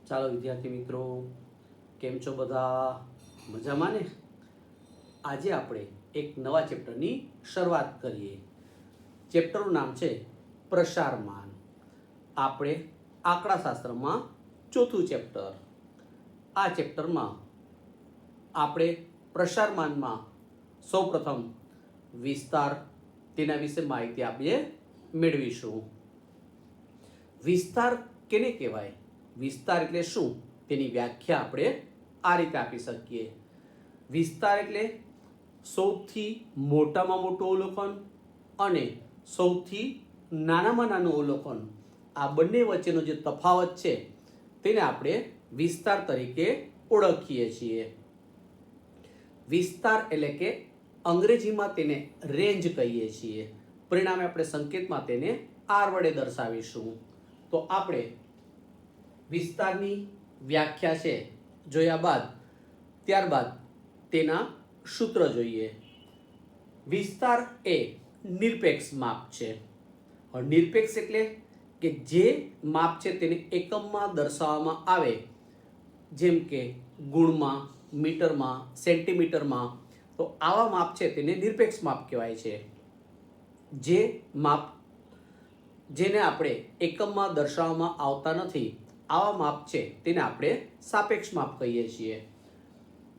ચાલો વિદ્યાર્થી મિત્રો, કેમ છો બધા? મજામાં ને? આજે આપણે એક નવા ચેપ્ટરની શરૂઆત કરીએ. ચેપ્ટરનું નામ છે પ્રસારમાન. આપણે આંકડાશાસ્ત્રમાં ચોથું ચેપ્ટર. આ ચેપ્ટરમાં આપણે પ્રસારમાનમાં સૌપ્રથમ વિસ્તાર, તેના વિશે માહિતી આપણે મેળવીશું. વિસ્તાર કેને કહેવાય? વિસ્તાર એટલે શું તેની વ્યાખ્યા આપણે આ રીતે આપી શકીએ. વિસ્તાર એટલે સૌથી મોટામાં મોટું અવલોકન અને સૌથી નાનામાં નાનું અવલોકન. આ બંને વચ્ચેનો જે તફાવત છે તેને આપણે વિસ્તાર તરીકે ઓળખીએ છીએ. વિસ્તાર એટલે કે અંગ્રેજીમાં તેને રેન્જ કહીએ છીએ. પરિણામે આપણે સંકેતમાં તેને આર વડે દર્શાવીશું. તો આપણે વિસ્તારની વ્યાખ્યા છે જોયા બાદ ત્યારબાદ તેના સૂત્ર જોઈએ. વિસ્તાર એ નિરપેક્ષ માપ છે. નિરપેક્ષ એટલે કે જે માપ છે તેને એકમમાં દર્શાવવામાં આવે, જેમ કે ગુણમાં, મીટરમાં, સેન્ટીમીટરમાં. તો આવા માપ છે તેને નિરપેક્ષ માપ કહેવાય છે. જે માપ જેને આપણે એકમમાં દર્શાવવામાં આવતા નથી, આવા માપ છે તેને આપણે સાપેક્ષ માપ કહીએ છીએ.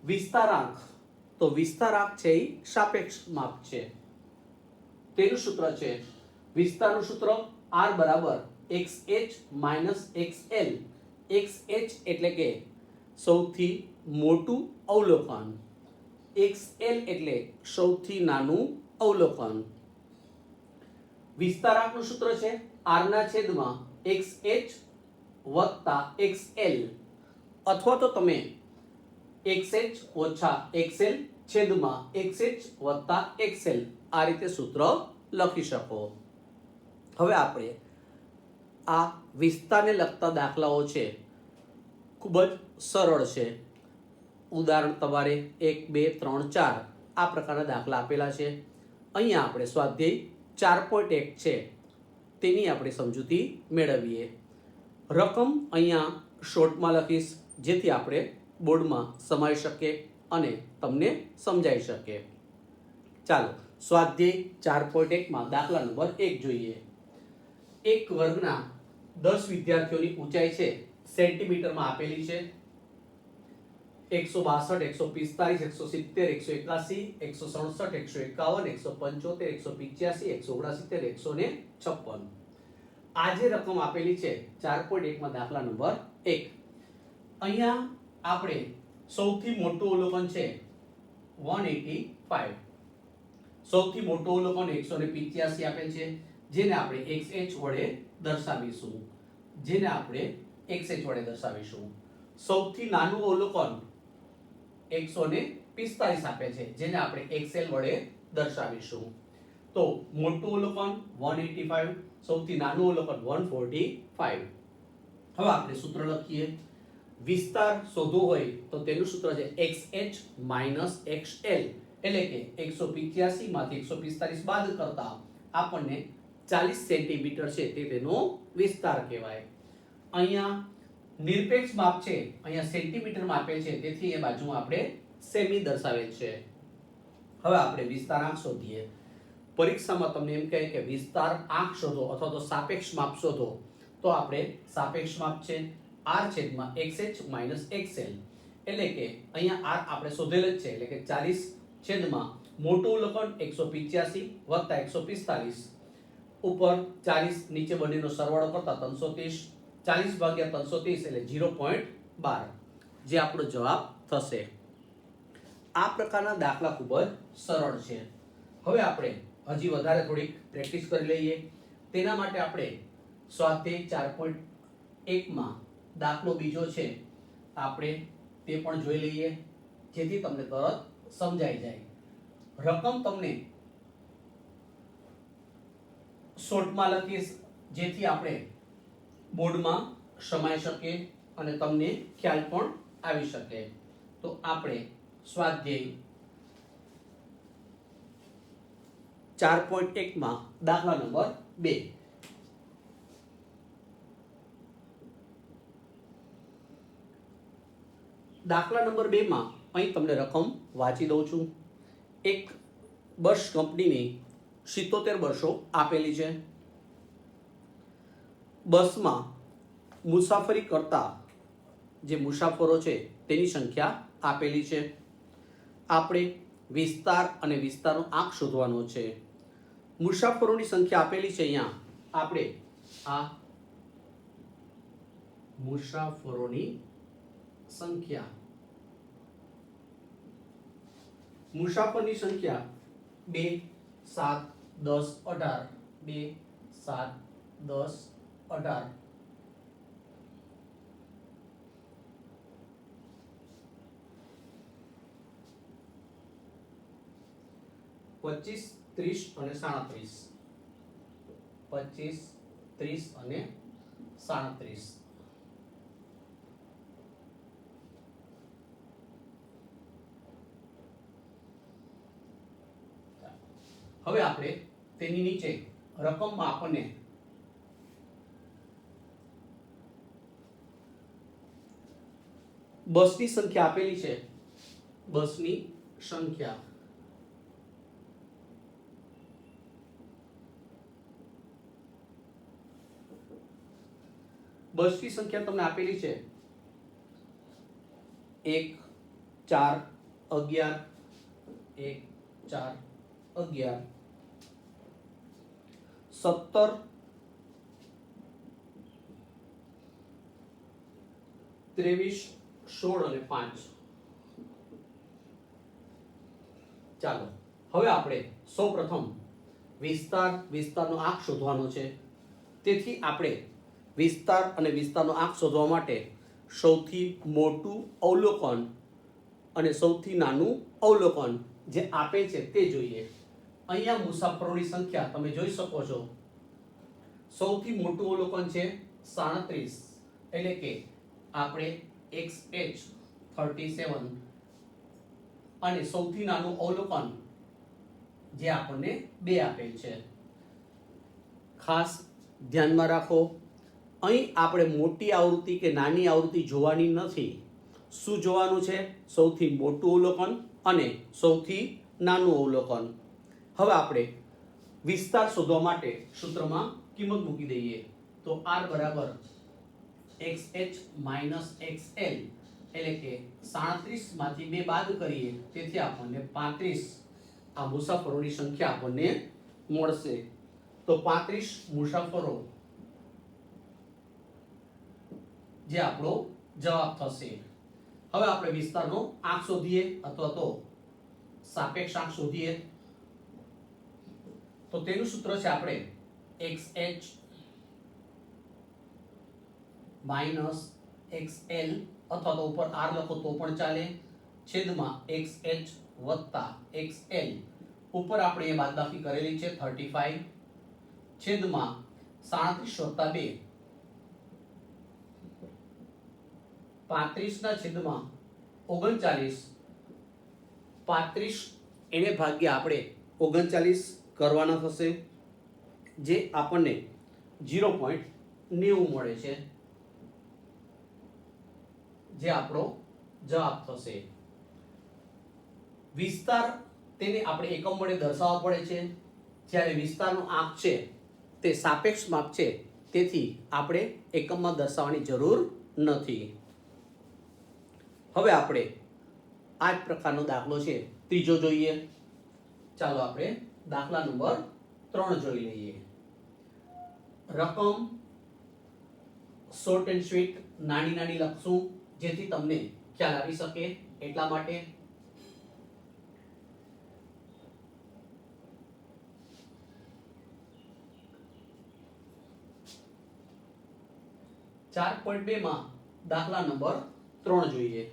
વિસ્તારાંક, તો વિસ્તારાંક છે એ સાપેક્ષ માપ છે. તેનું સૂત્ર છે, વિસ્તારનું સૂત્ર R બરાબર XH માઇનસ XL. XH એટલે કે સૌથી મોટું અવલોકન, XL એટલે સૌથી નાનું અવલોકન. વિસ્તારાંકનું સૂત્ર છે R ના છેદમાં XH વત્તા XL, અથવા તો તમે XH ઓછા XL છેદમાં XH વત્તા XL આ રીતે સૂત્ર લખી શકો. હવે આપણે આ વિસ્તારને લગતા દાખલાઓ છે, ખૂબ જ સરળ છે. ઉદાહરણ તમારે 1, 2, 3, 4 આ પ્રકારના દાખલા આપેલા છે. અહીંયા આપણે સ્વાધ્યાય 4.1 છે તેની આપણે સમજૂતી મેળવીએ. રકમ અહીંયા શોર્ટમાં લખીશ, જેથી આપણે બોર્ડમાં સમાઈ શકીએ અને તમને સમજાઈ શકે. ચાલો સ્વાધ્યાય 4.1માં દાખલા નંબર 1 જોઈએ. એક વર્ગના 10 વિદ્યાર્થીઓની ઊંચાઈ છે સેન્ટીમીટરમાં આપેલી છે. 162, 145, 170, 181, 167, 151, 175, 185, 179, 156. આ જે રકમ આપેલી છે 4.1માં દાખલા નંબર 1. અહીંયા આપણે સૌથી મોટું અવલોકન છે 185. સૌથી મોટું અવલોકન 185 આપેલ છે, જેને આપણે XH વડે દર્શાવીશું. સૌથી નાનું અવલોકન 145 આપે છે, જેને આપણે XL વડે દર્શાવીશું. તો મોટું અવલોકન 185, સૌથી નાનું અવલોકન 145. હવે આપણે સૂત્ર લખીએ. વિસ્તાર શોધવો હોય તો તેનું સૂત્ર છે XH માઇનસ XL, એટલે કે 185 માંથી 145 બાદ કરતા આપણને 40 સેન્ટીમીટર છે તે તેનો વિસ્તાર કહેવાય. અહીંયા નિરપેક્ષ માપ છે, અહીંયા સેન્ટીમીટરમાં આપેલ છે, તેથી એ બાજુમાં આપણે સેમી દર્શાવેલ છે. હવે આપણે વિસ્તારાંક શોધીએ. પરીક્ષામાં તમને એમ કહે કે વિસ્તાર આંક શોધો અથવા તો સાપેક્ષ માપ શોધો, તો આપણે સાપેક્ષ માપ છે R છેદમાં XH માઇનસ XL, એટલે કે અહીંયા R આપણે શોધેલ જ છે, એટલે કે 40 છેદમાં મોટું અવલોકન 185 વત્તા 145 ઉપર 40, નીચે બંનેનો સરવાળો કરતા 330, 40 ભાગ્યા 330 એટલે 0.12, જે આપણો જવાબ થશે. આ પ્રકારના દાખલા ખૂબ જ સરળ છે. હવે આપણે હજી વધારે થોડીક પ્રેક્ટિસ કરી લઈએ. તેના માટે આપણે સ્વાધ્યાય 4.1માં દાખલો બીજો છે, આપણે તે પણ જોઈ લઈએ, જેથી તમને તરત સમજાઈ જાય. રકમ તમને શોર્ટમાં લખીશ, જેથી આપણે બોર્ડમાં સમાઈ શકીએ અને તમને ખ્યાલ પણ આવી શકે. તો આપણે સ્વાધ્યાય 4.1માં દાખલા નંબર 2. દાખલા નંબર 2 માં અહીં તમને રકમ વાંચી દઉં છું. એક બસ કંપનીની 77 બસો આપેલી છે. બસમાં મુસાફરી કરતા જે મુસાફરો છે તેની સંખ્યા આપેલી છે. આપણે વિસ્તાર અને વિસ્તારનો આંક શોધવાનો છે. મુસાફરોની સંખ્યા આપેલી છે. અહીંયા આપણે આ મુસાફરોની સંખ્યા, મુસાફરની સંખ્યા 2 7 10 18, 2 7 10 18, 25 30 અને 37, 25 30 અને 37. હવે આપણે તેની નીચે રકમમાં આપણને બસની સંખ્યા આપેલી છે. બસની સંખ્યા તમને આપેલી છે 1 4 11, 1 4 11, 17 23 16 અને 5. ચાલો હવે આપણે સૌપ્રથમ વિસ્તારનો આંક શોધવાનો છે. તેથી આપણે વિસ્તાર અને વિસ્તારનો આંક શોધવા માટે સૌથી મોટું અવલોકન અને સૌથી નાનું અવલોકન જે આપે છે તે જોઈએ. અહીંયા મુસાફરોની સંખ્યા તમે જોઈ શકો છો. સૌથી મોટું અવલોકન છે 37, એટલે કે આપણે XH 37, અને સૌથી નાનું અવલોકન જે આપણને 2 આપેલ છે. ખાસ ધ્યાનમાં રાખો, અહીં આપણે મોટી આવૃત્તિ કે નાની આવૃત્તિ જોવાની નથી. શું જોવાનું છે? સૌથી મોટું અવલોકન અને સૌથી નાનું અવલોકન. હવે આપણે વિસ્તાર શોધવા માટે સૂત્રમાં કિંમત મૂકી દઈએ. તો R બરાબર XH XL, એટલે કે 37 માંથી 2 બાદ કરીએ તેથી આપણને 35 આ મુસાફરોની સંખ્યા આપણને મળશે. તો 35 મુસાફરો જે આપણો જવાબ થશે. હવે આપણે વિસ્તારનો આંક શોધીએ અથવા તો સાપેક્ષ આંક શોધીએ. તો તેનું સૂત્ર છે આપણે XH XL, અથવા તો ઉપર R લખો તો પણ ચાલે, છેદમાં XH XL, ઉપર આપણે એ બાદબાકી કરેલી છે 35, છેદમાં 37 2, 35 ના છેદમાં 39, 35 એને ભાગ્યા આપણે 39 કરવાના થશે, જે આપણને 0.90 મળે છે, જે આપણો જવાબ થશે. વિસ્તાર તેને આપણે એકમ વડે દર્શાવવા પડે છે, જ્યારે વિસ્તારનો આંક છે તે સાપેક્ષ માપ છે, તેથી આપણે એકમમાં દર્શાવવાની જરૂર નથી. હવે આપણે આ જ પ્રકારનો દાખલો છે ત્રીજો જોઈએ. ચાલો આપણે દાખલા નંબર 3 જોઈ લઈએ. રકમ શોર્ટ એન્ડ સ્વીટ નાની લખશું, જેથી તમને ખ્યાલ આવી શકે એટલા માટે. ચાર 4.2 માં દાખલા નંબર 3 જોઈએ.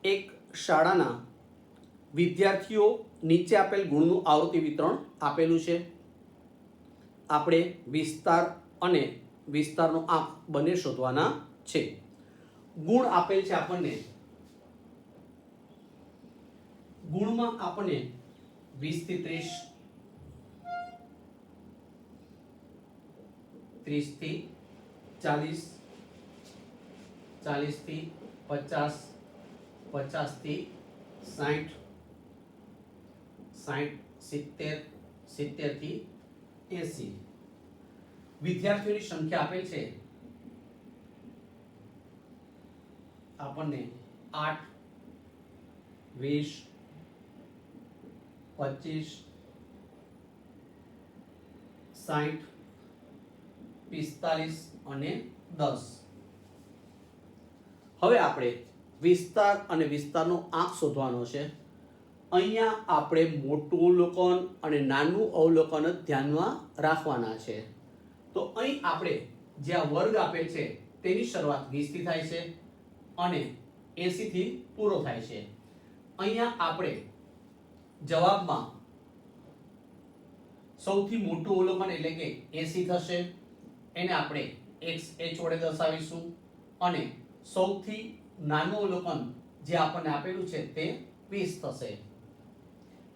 એક શાળાના વિદ્યાર્થીઓ નીચે આપેલ ગુણનું આવૃત્તિ વિતરણ આપેલું છે. આપણે વિસ્તાર અને વિસ્તારનો આંક બંને શોધવાના છે. ગુણ આપેલ છે આપણને. ગુણમાં આપણને 20 થી 30, 30 થી 40, 40 થી 50, 50 થી 60, 60, 70, 70 થી 80. વિદ્યાર્થીઓની સંખ્યા આપેલ છે આપણને 8, 20, 25, 60, 45 અને 10. હવે આપણે વિસ્તાર અને વિસ્તારનો આંક શોધવાનો છે. અહીંયા આપણે મોટું અવલોકન અને નાનું અવલોકન જ ધ્યાનમાં રાખવાના છે. તો અહીં આપણે જે આ વર્ગ આપેલ છે તેની શરૂઆત 20 થી થાય છે અને 80 થી પૂરો થાય છે. અહીંયા આપણે જવાબમાં સૌથી મોટું અવલોકન એટલે કે 80 થશે, એને આપણે xh વડે દર્શાવીશું અને સૌથી નાનું અવલોકન જે આપણને આપેલું છે તે 20 થશે.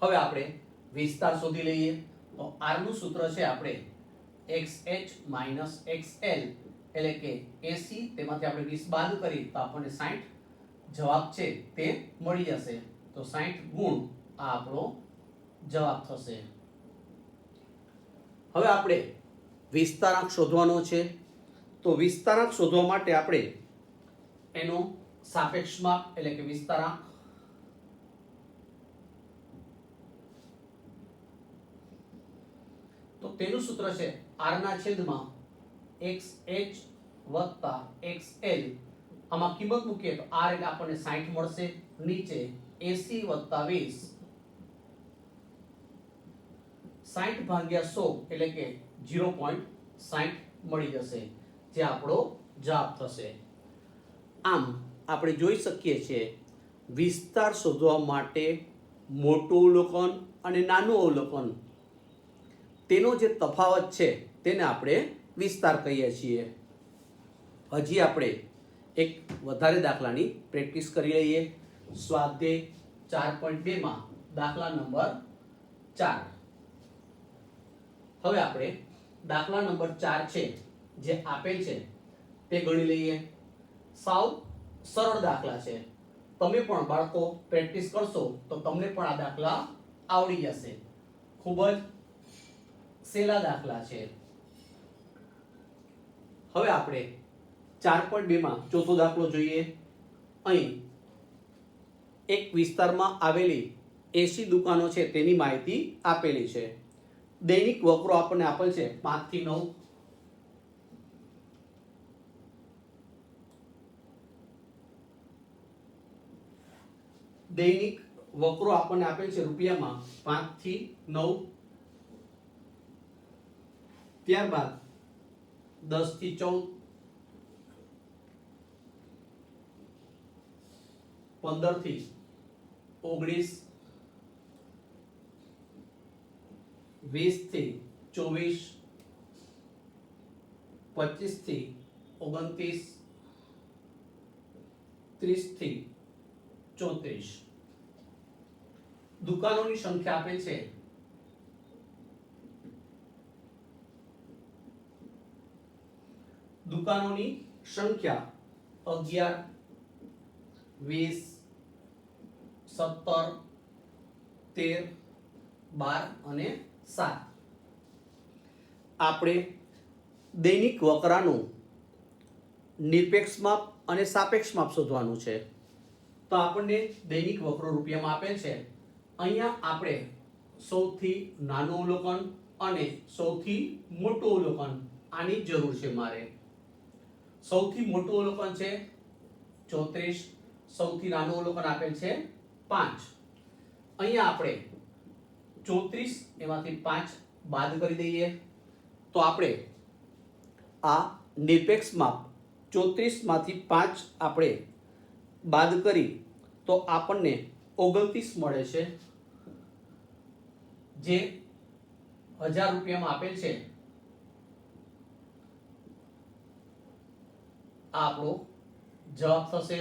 હવે આપણે વિસ્તાર શોધી લઈએ. તો r નું સૂત્ર છે આપણે xh xl એટલે કે 80, તેમાંથી આપણે 20 બાદ કરી તો આપણને 60 જવાબ છે તે મળી જશે. તો 60 ગુણ આ આપણો જવાબ થશે. હવે આપણે વિસ્તારાંક શોધવાનો છે. તો વિસ્તારાંક શોધવા માટે આપણે એનો સાપેક્ષમાં એટલે કે વિસ્તારાંક તો તેનું સૂત્ર છે r ના છેદમાં xh વત્તા xl. આમાં કિંમત મૂકીએ તો r એટલે આપણને 60 મળશે, નીચે 80 વત્તા 20, 60 ભાગ્યા 100 એટલે કે 0.60 મળી જશે, જે આપણો જવાબ થશે. આમ આપણે જોઈ શકીએ છીએ વિસ્તાર શોધવા માટે મોટું અવલોકન અને નાનું અવલોકન તેનો જે તફાવત છે તેને આપણે વિસ્તાર કહીએ છીએ. હજી આપણે એક વધારે દાખલાની પ્રેક્ટિસ કરી લઈએ. સ્વાધ્યાય 4.2 માં દાખલા નંબર 4. હવે આપણે દાખલા નંબર 4 છે જે આપેલ છે તે ગણી લઈએ. સાવ સરળ દાખલા છે. તમે પણ બાળકો પ્રેક્ટિસ કરશો તો તમને પણ આ દાખલા આવડી જશે. ખૂબ જ સહેલા દાખલા છે. હવે આપણે 4.2 માં ચોથો દાખલો જોઈએ. અહીં એક વિસ્તારમાં આવેલી 80 દુકાનો છે તેની માહિતી આપેલી છે. દૈનિક વકરો આપણને આપેલ છે 5 થી 9. દૈનિક વકરો આપણને આપેલ છે રૂપિયામાં 5 થી 9. ત્યારબાદ 10 થી 14, 15 થી 19, 20 થી 24, 25 થી 29, 30 થી 34. દુકાનોની સંખ્યા આપેલ છે દુકાનોની સંખ્યા 11, 20, 17, 13, 12 અને 7. આપણે દૈનિક વકરાનું નિરપેક્ષ માપ અને સાપેક્ષ માપ શોધવાનું છે. તો આપણને દૈનિક વકરો રૂપિયામાં આપેલ છે. અહીંયા આપણે સૌથી નાનું અવલોકન અને સૌથી મોટું અવલોકન આની જરૂર છે મારે. સૌથી મોટું અવલોકન છે 34, સૌથી નાનું અવલોકન આપેલ છે 5. અહીંયા આપણે 34 એમાંથી 5 બાદ કરી દઈએ તો આપણે આ નિરપેક્ષ માપ 34 માંથી 5 આપણે બાદ કરી તો આપણને 29 મળે છે, જે 1000 રૂપિયામાં આપેલ છે. આ આપણો જવાબ થશે.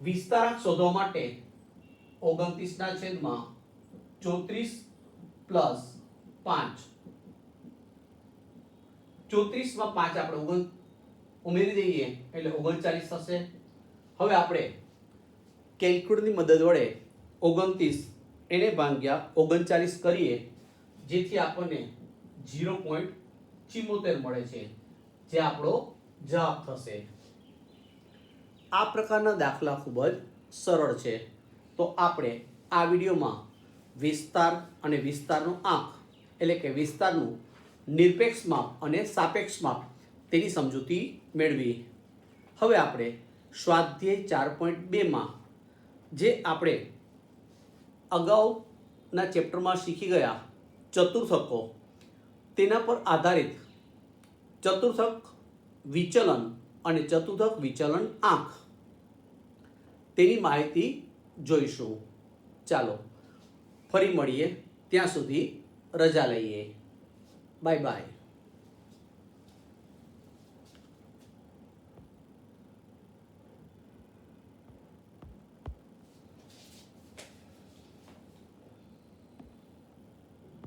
વિસ્તારાંક શોધવા માટે 29 ના છેદમાં 34 પ્લસ 5. 34 માં 5 આપણે ઉમેરી દઈએ એટલે 39 થશે. હવે આપણે કેલ્ક્યુલેટરની મદદ વડે 29 એને ભાગ્યા 39 કરીએ જેથી આપણને 0.74 મળે છે, જે આપણો જવાબ થશે. આ પ્રકારના દાખલા ખૂબ જ સરળ છે. તો આપણે આ વિડીયોમાં વિસ્તાર અને વિસ્તારનો આંક એટલે કે વિસ્તારનું નિરપેક્ષ માપ અને સાપેક્ષ માપ તેની સમજૂતી મેળવી. હવે આપણે સ્વાધ્યાય 4.2માં જે આપણે અગાઉના ચેપ્ટરમાં શીખી ગયા ચતુર્થકો તેના પર આધારિત ચતુર્થક વિચલન અને ચતુર્થક વિચલન આંક તેની માહિતી જોઈશું. ચાલો ફરી મળીએ, ત્યાં સુધી રજા લઈએ. Bye bye.